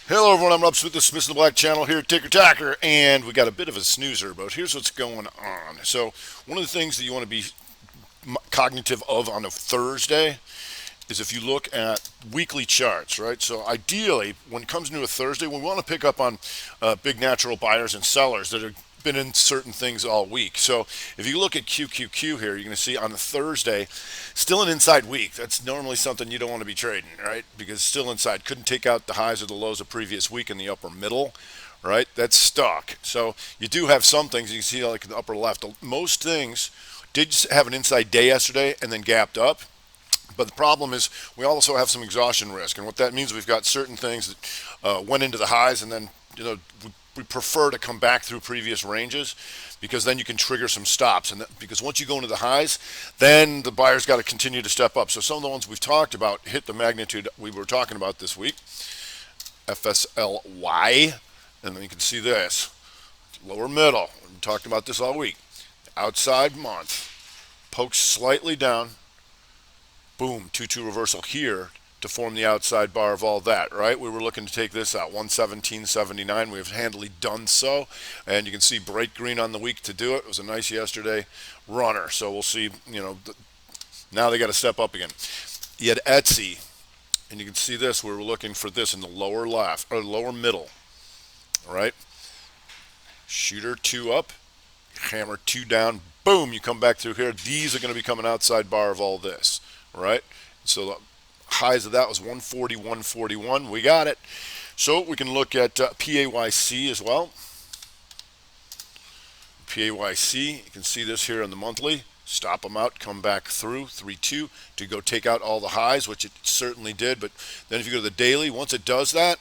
Hello everyone, I'm Rob Smith, the Smith of the Black channel here at Ticker Tacker, and we got a bit of a snoozer, but here's what's going on. So one of the things that you want to be cognitive of on a Thursday is if you look at weekly charts, right? So ideally, when it comes into a Thursday, we want to pick up on big natural buyers and sellers that have been in certain things all week. So if you look at QQQ here, you're going to see on a Thursday, still an inside week. That's normally something you don't want to be trading, right? Because still inside. Couldn't take out the highs or the lows of previous week in the upper middle, right? That's stuck. So you do have some things you can see like in the upper left. Most things did have an inside day yesterday and then gapped up. But the problem is we also have some exhaustion risk, and what that means, we've got certain things that went into the highs, and then we prefer to come back through previous ranges because then you can trigger some stops. And because once you go into the highs, then the buyer's got to continue to step up. So some of the ones we've talked about hit the magnitude we were talking about this week, FSLY, and then you can see this lower middle. We talked about this all week. Outside month pokes slightly down. Boom, 2-2 reversal here to form the outside bar of all that, right? We were looking to take this out, 117.79. We have handily done so, and you can see bright green on the week to do it. It was a nice yesterday runner, so we'll see, now they got to step up again. You had Etsy, and you can see this. We were looking for this in the lower left, or lower middle, all right? Shooter 2 up, hammer 2 down, boom, you come back through here. These are going to become an outside bar of all this, right? So the highs of that was 140, 141. We got it. So we can look at PAYC as well. PAYC, you can see this here on the monthly. Stop them out, come back through 3-2 to go take out all the highs, which it certainly did. But then if you go to the daily, once it does that,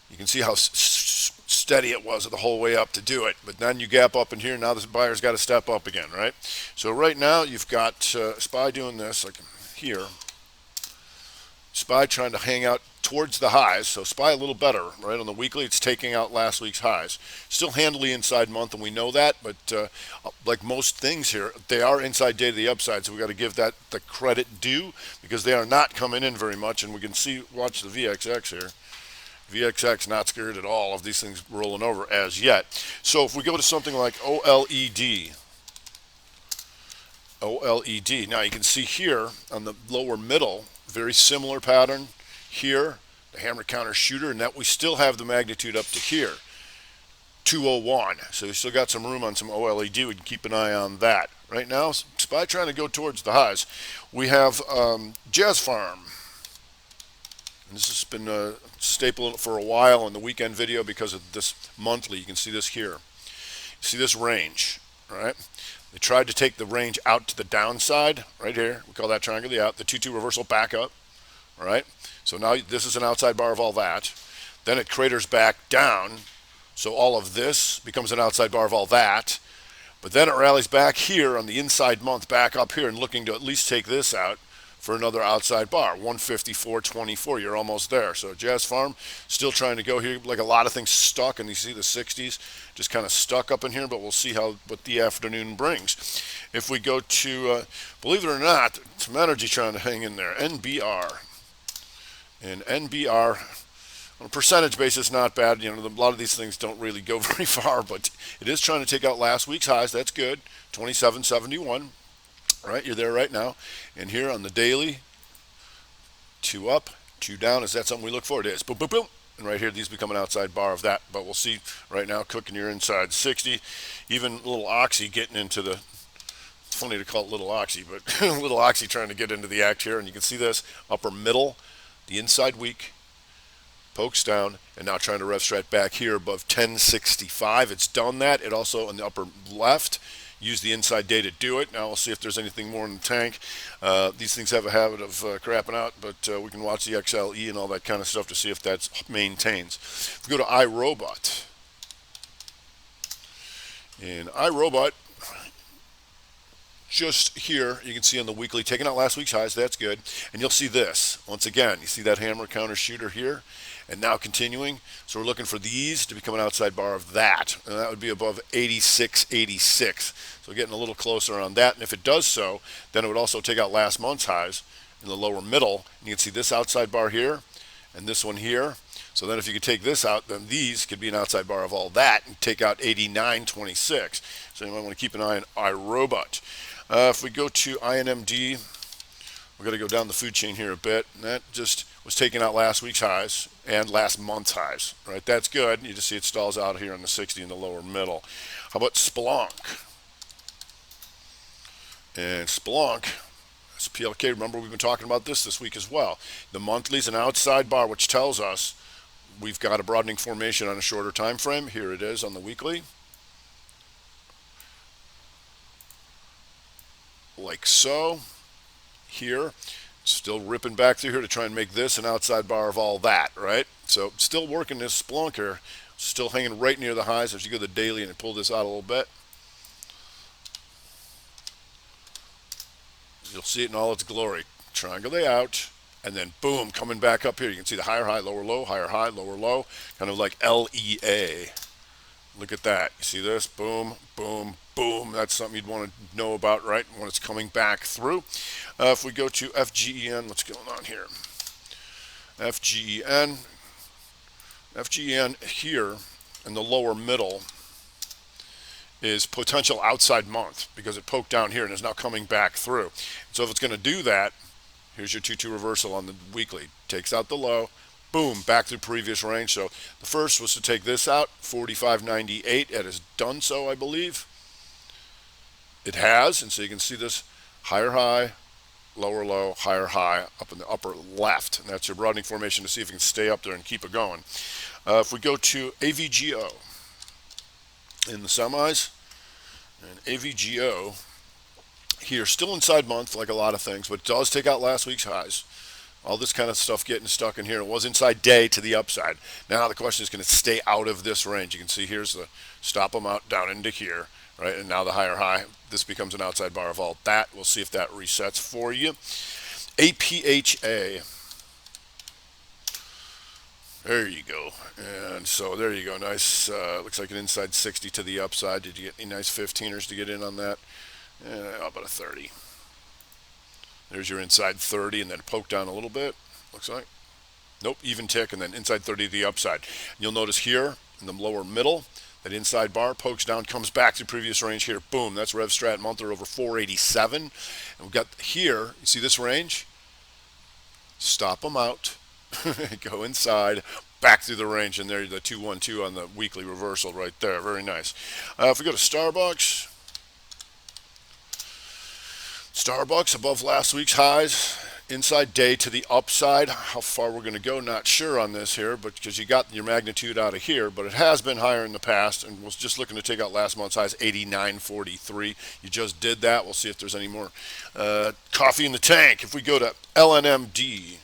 you can see how steady it was the whole way up to do it. But then you gap up in here. Now this buyer's got to step up again, right? So right now you've got SPY doing this, like here. SPY trying to hang out towards the highs. So SPY a little better, right? On the weekly, it's taking out last week's highs. Still handily inside month, and we know that. But like most things here, they are inside day to the upside. So we got to give that the credit due because they are not coming in very much. And we can see, watch the VXX here. VXX not scared at all of these things rolling over as yet. So if we go to something like OLED, now you can see here on the lower middle, very similar pattern here, the hammer counter shooter, and that we still have the magnitude up to here, 201. So we still got some room on some OLED. We can keep an eye on that. Right now, SPY trying to go towards the highs. We have Jazz Farm. This has been a staple for a while in the weekend video because of this monthly. You can see this here. You see this range, right? They tried to take the range out to the downside, right here. We call that triangle the out. The 2-2 reversal back up, all right? So now this is an outside bar of all that. Then it craters back down. So all of this becomes an outside bar of all that. But then it rallies back here on the inside month, back up here and looking to at least take this out for another outside bar, 154.24. You're almost there. So Jazz Farm still trying to go here, like a lot of things stuck, and you see the 60s just kind of stuck up in here, but we'll see what the afternoon brings. If we go to, believe it or not, some energy trying to hang in there, NBR. And NBR, on a percentage basis, not bad. A lot of these things don't really go very far, but it is trying to take out last week's highs. That's good, 27.71. Right, you're there right now. And here on the daily, 2 up, 2 down. Is that something we look for? It is. Boom, boom, boom. And right here, these become an outside bar of that. But we'll see right now, cooking your inside 60. Even little Oxy getting into the, it's funny to call it little Oxy, but little Oxy trying to get into the act here. And you can see this upper middle, the inside weak, pokes down, and now trying to rev straight back here above 1065. It's done that. It also, in the upper left, use the inside day to do it. Now we'll see if there's anything more in the tank. These things have a habit of crapping out, but we can watch the XLE and all that kind of stuff to see if that maintains. If we go to iRobot, and iRobot, just here, you can see on the weekly, taking out last week's highs, that's good. And you'll see this, once again, you see that hammer counter shooter here, and now continuing. So we're looking for these to become an outside bar of that, and that would be above 86.86. So getting a little closer on that, and if it does so, then it would also take out last month's highs in the lower middle. And you can see this outside bar here, and this one here. So then if you could take this out, then these could be an outside bar of all that and take out 89.26. So you might want to keep an eye on iRobot. If we go to INMD, we're going to go down the food chain here a bit. And that just was taking out last week's highs and last month's highs. Right, that's good. You just see it stalls out here on the 60 in the lower middle. How about Splunk? And Splunk, PLK, remember we've been talking about this week as well. The monthly is an outside bar, which tells us we've got a broadening formation on a shorter time frame. Here it is on the weekly. Like so. Here, still ripping back through here to try and make this an outside bar of all that, right? So still working this Splunk here, still hanging right near the highs. As you go to the daily and pull this out a little bit, you'll see it in all its glory. Triangle layout, and then boom, coming back up here. You can see the higher high, lower low, higher high, lower low, kind of like LEA. Look at that. You see this? Boom, boom, boom. That's something you'd want to know about, right, when it's coming back through. If we go to FGEN, what's going on here? FGEN here in the lower middle is potential outside month because it poked down here and is now coming back through. So if it's going to do that, here's your 2-2 reversal on the weekly. Takes out the low, boom, back to previous range. So the first was to take this out, 45.98. It has done so, I believe. It has, and so you can see this higher high, lower low, higher high up in the upper left. And that's your broadening formation to see if you can stay up there and keep it going. If we go to AVGO in the semis, and AVGO here, still inside month like a lot of things, but it does take out last week's highs. All this kind of stuff getting stuck in here. It was inside day to the upside. Now the question is, can it stay out of this range? You can see here's the stop them out down into here, right? And now the higher high. This becomes an outside bar of all that. We'll see if that resets for you. APHA. There you go. And so there you go. Nice. Looks like an inside 60 to the upside. Did you get any nice 15ers to get in on that? How about a 30? There's your inside 30 and then poke down a little bit, looks like. Nope, even tick, and then inside 30 to the upside. You'll notice here in the lower middle, that inside bar pokes down, comes back to previous range here. Boom, that's Rev Strat Monthly over 487. And we've got here, you see this range? Stop them out, go inside, back through the range, and there's the 212 on the weekly reversal right there. Very nice. If we go to Starbucks, Starbucks above last week's highs, inside day to the upside. How far we're going to go, not sure on this here, but because you got your magnitude out of here, but it has been higher in the past and was just looking to take out last month's highs, 89.43. You just did that. We'll see if there's any more coffee in the tank. If we go to LNMD,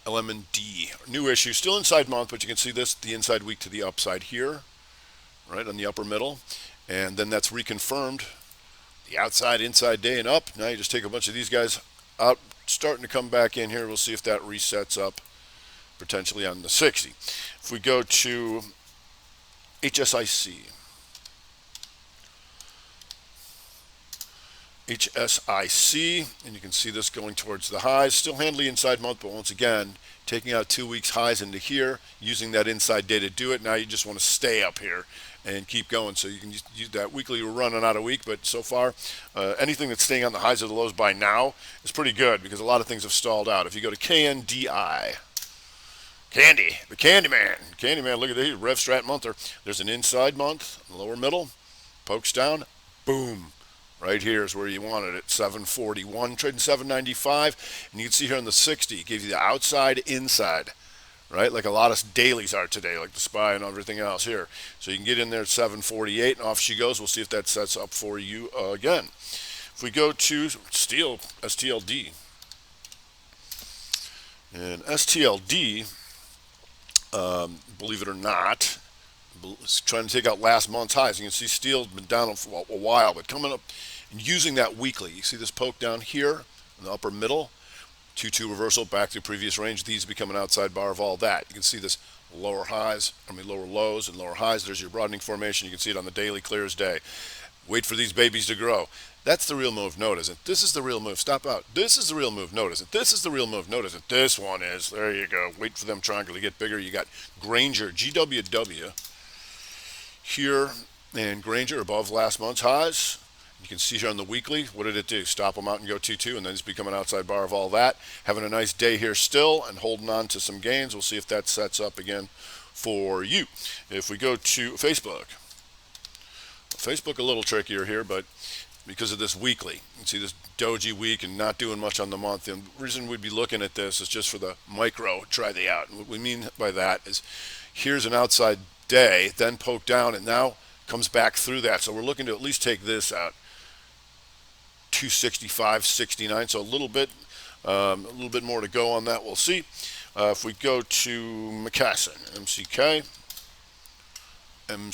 LMND, new issue, still inside month, but you can see this, the inside week to the upside here, right on the upper middle, and then that's reconfirmed, the outside, inside day and up. Now you just take a bunch of these guys out, starting to come back in here. We'll see if that resets up potentially on the 60. If we go to HSIC, and you can see this going towards the highs, still handily inside month, but once again taking out 2 weeks highs into here, using that inside day to do it. Now you just want to stay up here and keep going, so you can use that weekly. We're running out of week, but so far anything that's staying on the highs or the lows by now is pretty good, because a lot of things have stalled out. If you go to KNDI, Candy, the Candyman, look at this, Rev Strat Month. There's an inside month, lower middle, pokes down, boom. Right here is where you wanted it, 741, trading 795, and you can see here on the 60, it gives you the outside, inside, right? Like a lot of dailies are today, like the SPY and everything else here. So you can get in there at 748, and off she goes. We'll see if that sets up for you again. If we go to steel, STLD, and STLD, believe it or not, trying to take out last month's highs. You can see steel's been down for a while, but coming up and using that weekly. You see this poke down here in the upper middle, 2-2 reversal back to previous range. These become an outside bar of all that. You can see this lower lows and lower highs. There's your broadening formation. You can see it on the daily clear as day. Wait for these babies to grow. That's the real move. No, it isn't. This is the real move. Stop out. This is the real move. No, it isn't. This is the real move. No, it isn't. This one is. There you go. Wait for them triangle to get bigger. You got Granger, GWW here, and Granger above last month's highs. You can see here on the weekly, what did it do? Stop them out and go 2-2, and then it's become an outside bar of all that. Having a nice day here still and holding on to some gains. We'll see if that sets up again for you. If we go to Facebook, a little trickier here, but because of this weekly, you can see this doji week and not doing much on the month. And the reason we'd be looking at this is just for the micro, try the out. And what we mean by that is here's an outside day, then poke down, and now comes back through that. So we're looking to at least take this out. 265.69, so a little bit more to go on that. We'll see. If we go to McKesson, MCK, and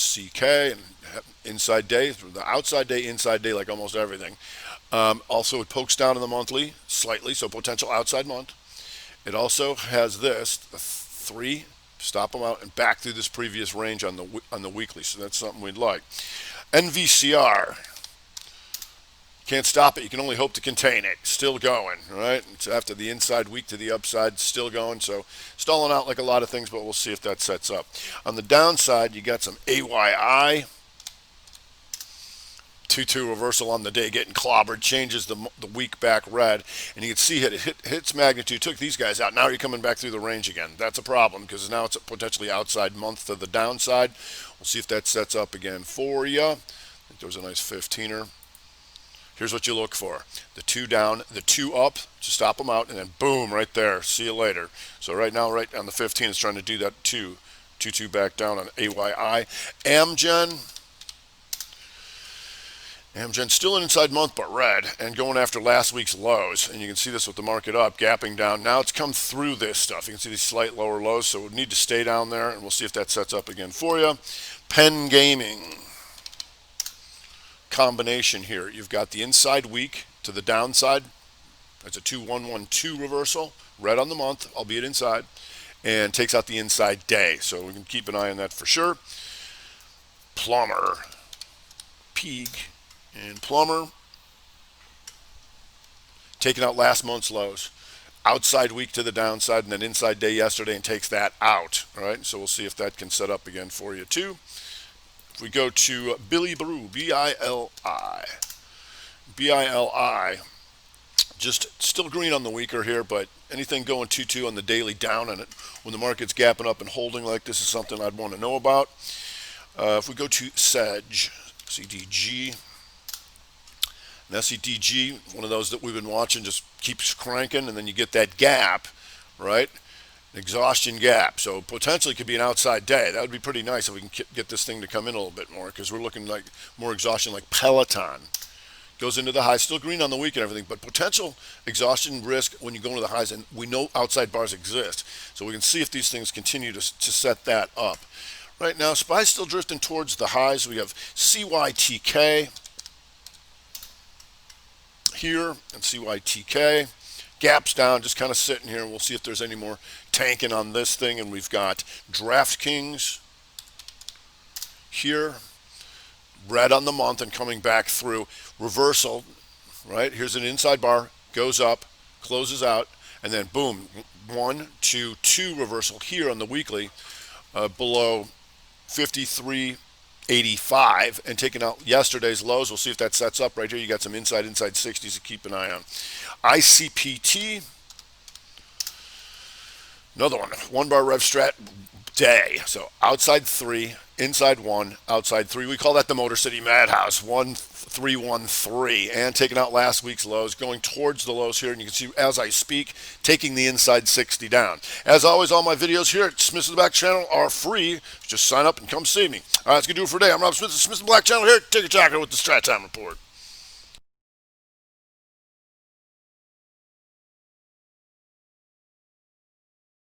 inside day, the outside day, inside day, like almost everything. Also, it pokes down in the monthly slightly, so potential outside month. It also has this, the 3, stop them out and back through this previous range on the weekly, so that's something we'd like. NVCR. Can't stop it. You can only hope to contain it. Still going, right? It's after the inside week to the upside, still going. So stalling out like a lot of things, but we'll see if that sets up. On the downside, you got some AYI. 2-2 reversal on the day, getting clobbered, changes the week back red, and you can see it hits magnitude, took these guys out. Now you're coming back through the range again. That's a problem because now it's a potentially outside month to the downside. We'll see if that sets up again for you. I think there was a nice 15er. Here's what you look for. The 2 down, the 2 up, to stop them out, and then boom, right there. See you later. So right now, right on the 15, it's trying to do that 2 back down on AYI. Amgen still an inside month, but red, and going after last week's lows. And you can see this with the market up, gapping down. Now it's come through this stuff. You can see these slight lower lows, so we need to stay down there, and we'll see if that sets up again for you. Penn Gaming. Combination here. You've got the inside week to the downside. That's a 2-1-1-2 reversal. Red on the month, albeit inside, and takes out the inside day. So we can keep an eye on that for sure. Plumber. Peak and Plumber. Taking out last month's lows. Outside week to the downside, and then inside day yesterday, and takes that out. All right, so we'll see if that can set up again for you too. If we go to Billy Brew, BILI, just still green on the weaker here, but anything going 2-2 on the daily down on it when the market's gapping up and holding like this is something I'd want to know about. If we go to SEDG, CDG, and SEDG, one of those that we've been watching, just keeps cranking, and then you get that gap, right? Exhaustion gap, so potentially could be an outside day. That would be pretty nice if we can get this thing to come in a little bit more, because we're looking like more exhaustion, like Peloton goes into the highs, still green on the week and everything, but potential exhaustion risk when you go into the highs, and we know outside bars exist, so we can see if these things continue to set that up. Right now, SPY's still drifting towards the highs. We have CYTK here and CYTK. Gaps down, just kind of sitting here, and we'll see if there's any more tanking on this thing. And we've got DraftKings here, red on the month and coming back through. Reversal, right? Here's an inside bar, goes up, closes out, and then boom, 1, 2, 2 reversal here on the weekly below 53.85 and taking out yesterday's lows. We'll see if that sets up right here. You got some inside 60s to keep an eye on. ICPT, another one bar rev strat day. So outside 3, inside 1, outside 3. We call that the Motor City Madhouse, 1313, and taking out last week's lows, going towards the lows here, and you can see as I speak, taking the inside 60 down. As always, all my videos here at Smith in the Black channel are free. Just sign up and come see me. All right, that's going to do it for today. I'm Rob Smith, the Smith in the Black channel here. Take a talker with the Strat Time Report.